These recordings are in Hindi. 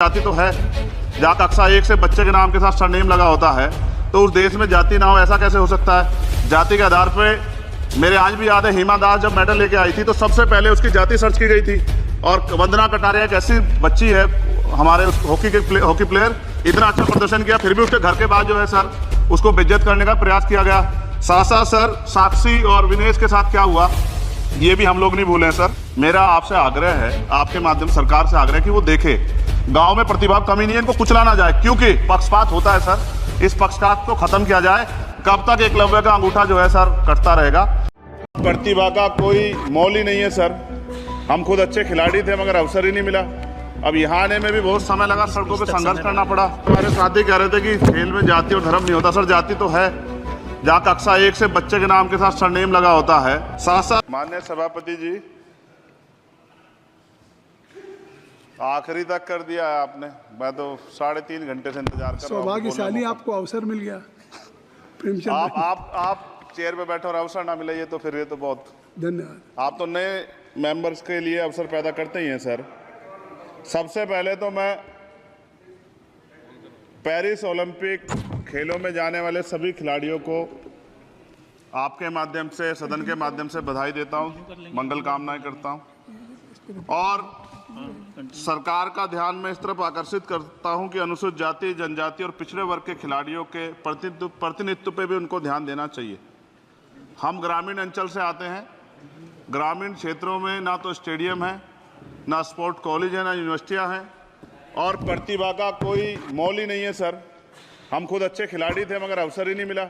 जाति तो है। जहाँ कक्षा 1 से बच्चे के नाम के साथ सरनेम लगा होता है तो उस देश में जाति ना हो, ऐसा कैसे हो सकता है? जाति के आधार पे मेरे आज भी याद है, हिमा दास जब मेडल लेके आई थी तो सबसे पहले उसकी जाति सर्च की गई थी। और वंदना कटारिया एक ऐसी बच्ची है, हमारे हॉकी प्लेयर, इतना अच्छा प्रदर्शन किया, फिर भी उसके घर के बाद जो है सर उसको बेइज्जत करने का प्रयास किया गया। साथ साथ सर साक्षी और विनेश के साथ क्या हुआ ये भी हम लोग नहीं भूलें सर। मेरा आपसे आग्रह है, आपके माध्यम सरकार से आग्रह कि वो देखे गांव में प्रतिभा कमी नहीं है, इनको कुचला ना जाए, क्योंकि पक्षपात होता है सर। इस पक्षपात को खत्म किया जाए। कब तक एकलव्य का अंगूठा जो है सर कटता रहेगा? प्रतिभा का कोई मोल ही नहीं है सर। हम खुद अच्छे खिलाड़ी थे मगर अवसर ही नहीं मिला। अब यहाँ आने में भी बहुत समय लगा, सड़कों पे संघर्ष करना पड़ा। हमारे साथी कह रहे थे कि खेल में जाति और धर्म नहीं होता। सर जाति तो है। जहाँ कक्षा 1 से बच्चे के नाम के साथ सरनेम लगा होता है। साथ साथ माननीय सभापति जी, आखिरी तक कर दिया है आपने। मैं तो 3.5 घंटे से इंतजार कर रहा हूं। सौभाग्यशाली आपको अवसर मिल गया। आप चेयर पे बैठे और अवसर ना मिले, ये तो फिर ये तो बहुत धन्यवाद। आप तो नए मेंबर्स के लिए अवसर पैदा करते ही हैं सर। सबसे पहले तो मैं पेरिस ओलंपिक खेलों में जाने वाले सभी खिलाड़ियों को आपके माध्यम से, सदन के माध्यम से बधाई देता हूं, मंगल कामनाएं करता हूं और सरकार का ध्यान में इस तरफ आकर्षित करता हूं कि अनुसूचित जाति, जनजाति और पिछड़े वर्ग के खिलाड़ियों के प्रतिनिधित्व पे भी उनको ध्यान देना चाहिए। हम ग्रामीण अंचल से आते हैं। ग्रामीण क्षेत्रों में ना तो स्टेडियम है, ना स्पोर्ट कॉलेज है, ना यूनिवर्सिटियां हैं और प्रतिभा का कोई मोल ही नहीं है सर। हम खुद अच्छे खिलाड़ी थे मगर अवसर ही नहीं मिला।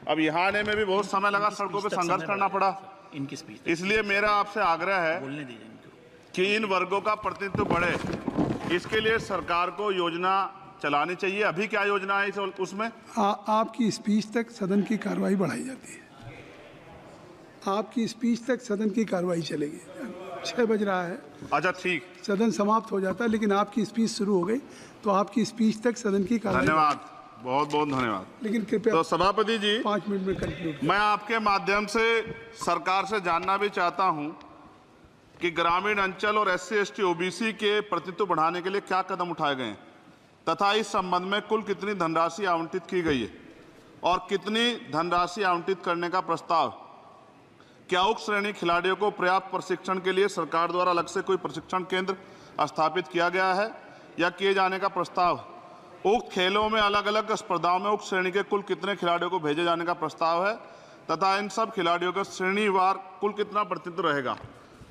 अब यहाँ आने में भी बहुत समय लगा, सड़कों पे संघर्ष करना पड़ा। इसलिए मेरा आपसे आग्रह है कि इन वर्गों का प्रतिनिधित्व बढ़े। इसके लिए सरकार को योजना चलानी चाहिए। अभी क्या योजना है उसमें? आपकी स्पीच तक सदन की कार्रवाई बढ़ाई जाती है। आपकी स्पीच तक सदन की कार्रवाई चलेगी। 6 बज रहा है। अच्छा ठीक, सदन समाप्त हो जाता है, लेकिन आपकी स्पीच शुरू हो गई तो आपकी स्पीच तक सदन की कार्रवाई। धन्यवाद, बहुत बहुत धन्यवाद। लेकिन कृपया तो सभापति जी 5 मिनट में कंक्लूड। मैं आपके माध्यम से सरकार से जानना भी चाहता हूं कि ग्रामीण अंचल और SC ST OBC के प्रतिनिधित्व बढ़ाने के लिए क्या कदम उठाए गए हैं तथा इस संबंध में कुल कितनी धनराशि आवंटित की गई है और कितनी धनराशि आवंटित करने का प्रस्ताव। क्या उक्त श्रेणी खिलाड़ियों को पर्याप्त प्रशिक्षण के लिए सरकार द्वारा अलग से कोई प्रशिक्षण केंद्र स्थापित किया गया है या किए जाने का प्रस्ताव। उक्त खेलों में अलग अलग स्पर्धाओं में उक्त श्रेणी के कुल कितने खिलाड़ियों को भेजे जाने का प्रस्ताव है तथा इन सब खिलाड़ियों का श्रेणीवार कुल कितना प्रतिनिधित्व रहेगा।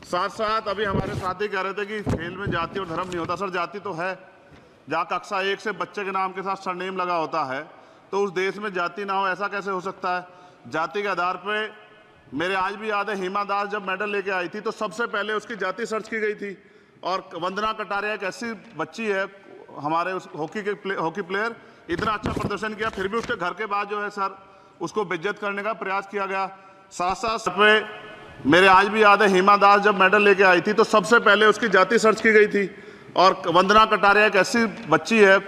साथ साथ अभी हमारे साथी कह रहे थे कि खेल में जाति और धर्म नहीं होता। सर जाति तो है। जहाँ कक्षा 1 से बच्चे के नाम के साथ सरनेम लगा होता है तो उस देश में जाति ना हो, ऐसा कैसे हो सकता है? जाति के आधार पे मेरे आज भी याद है, हिमा दास जब मेडल लेके आई थी तो सबसे पहले उसकी जाति सर्च की गई थी। और वंदना कटारिया एक ऐसी बच्ची है, हमारे हॉकी प्लेयर, इतना अच्छा प्रदर्शन किया, फिर भी उसके घर के बाद जो है सर उसको बेइज्जत करने का प्रयास किया गया। साथ साथ पे मेरे आज भी याद है, हिमा दास जब मेडल लेके आई थी तो सबसे पहले उसकी जाति सर्च की गई थी। और वंदना कटारिया एक ऐसी बच्ची है,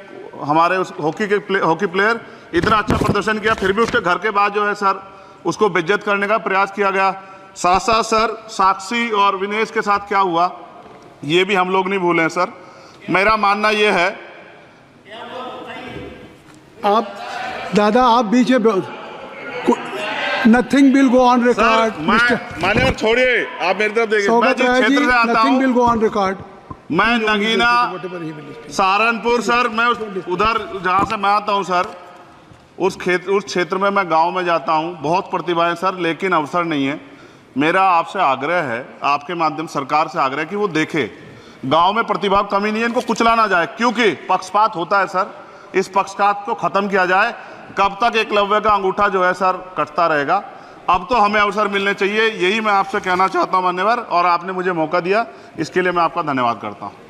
हमारे हॉकी प्लेयर, इतना अच्छा प्रदर्शन किया, फिर भी उसके घर के बाद जो है सर उसको बेइज्जत करने का प्रयास किया गया। साथ साथ सर साक्षी और विनेश के साथ क्या हुआ ये भी हम लोग नहीं भूलें सर। मेरा मानना ये है, आप दादा आप बीच में, nothing will go on record. मान्यवर छोड़िए, आप मेरी तरफ देखिए। मैं जिस क्षेत्र से आता हूं, विल गो ऑन रिकॉर्ड। मैं नगीना सहारनपुर सर, मैं उधर जहां से मैं आता हूं सर, उस क्षेत्र में मैं गांव में जाता हूं। बहुत प्रतिभाएं सर, लेकिन अवसर नहीं है। मेरा आपसे आग्रह है, आपके माध्यम सरकार से आग्रह कि वो देखे गांव में प्रतिभा कमी नहीं है, इनको कुचला ना जाए, क्योंकि पक्षपात होता है सर। इस पक्षपात को खत्म किया जाए। कब तक एकलव्य का अंगूठा जो है सर कटता रहेगा? अब तो हमें अवसर मिलने चाहिए, यही मैं आपसे कहना चाहता हूं मान्यवर, और आपने मुझे मौका दिया, इसके लिए मैं आपका धन्यवाद करता हूं।